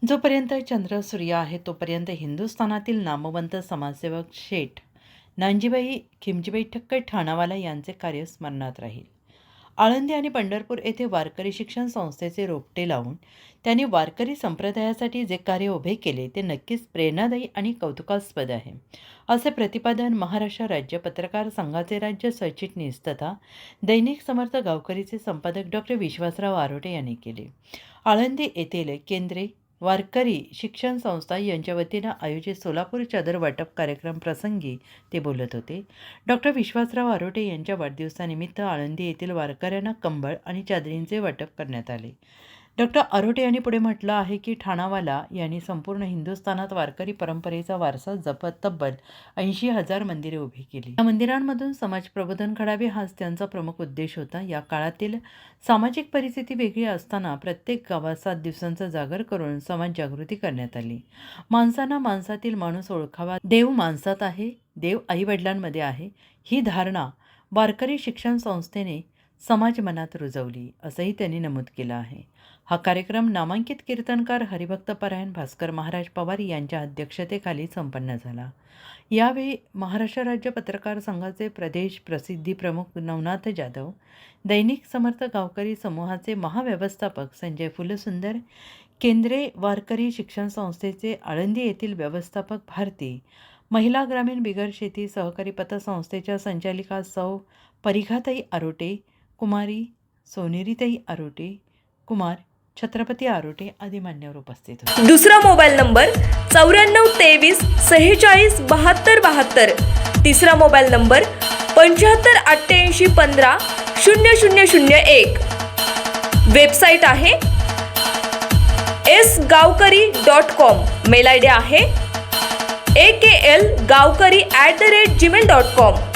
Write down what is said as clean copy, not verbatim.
जोपर्यंत चंद्र सूर्य आहे तोपर्यंत हिंदुस्थानातील नामवंत समाजसेवक शेठ नानजीबाई खिमजीबाई ठक्कर ठाणावाला यांचे कार्य स्मरणात राहील. आळंदी आणि पंढरपूर येथे वारकरी शिक्षण संस्थेचे रोपटे लावून त्यांनी वारकरी संप्रदायासाठी जे कार्य उभे केले ते नक्कीच प्रेरणादायी आणि कौतुकास्पद आहे, असे प्रतिपादन महाराष्ट्र राज्य पत्रकार संघाचे राज्य सरचिटणीस तथा दैनिक समर्थ गावकरीचे संपादक डॉक्टर विश्वासराव आरोटे यांनी केले. आळंदी येथील केंद्रे वारकरी शिक्षण संस्था यांच्या वतीनं आयोजित सोलापूर चादर वाटप कार्यक्रम प्रसंगी ते बोलत होते. डॉक्टर विश्वासराव आरोटे यांच्या वाढदिवसानिमित्त आळंदी येथील वारकऱ्यांना कंबळ आणि चादरींचे वाटप करण्यात आले. डॉक्टर आरोटे यांनी पुढे म्हटलं आहे की ठाणावाला यांनी संपूर्ण हिंदुस्थानात वारकरी परंपरेचा वारसा जपत तब्बल 80,000 मंदिरे उभी केली. या मंदिरांमधून समाज प्रबोधन घडावे हाच त्यांचा प्रमुख उद्देश होता. या काळातील सामाजिक परिस्थिती वेगळी असताना प्रत्येक गावात 7 दिवसांचा जागर करून समाज जागृती करण्यात आली. माणसांना माणसातील माणूस ओळखावा, देव माणसात आहे, देव आईवडिलांमध्ये आहे, ही धारणा वारकरी शिक्षण संस्थेने समाज मनात रुजवली, असंही त्यांनी नमूद केलं आहे. हा कार्यक्रम नामांकित कीर्तनकार हरिभक्तपरायण भास्कर महाराज पवार यांच्या अध्यक्षतेखाली संपन्न झाला. यावेळी महाराष्ट्र राज्य पत्रकार संघाचे प्रदेश प्रसिद्धी प्रमुख नवनाथ जाधव, दैनिक समर्थ गावकरी समूहाचे महाव्यवस्थापक संजय फुलसुंदर, केंद्रे वारकरी शिक्षण संस्थेचे आळंदी येथील व्यवस्थापक भारती, महिला ग्रामीण बिगर शेती सहकारी पतसंस्थेच्या संचालिका सौ परिघाताई आरोटे, कुमारी सोनेरीताई आरोटे, कुमार छत्रपती आरोटे आदी मान्यवर उपस्थित होते. दुसरा मोबाईल नंबर 9423 46 72 72. तिसरा मोबाईल नंबर 75 88 15 0001. वेबसाईट आहे sgavkari.com. मेल आयडी आहे aklgavkari@gmail.com.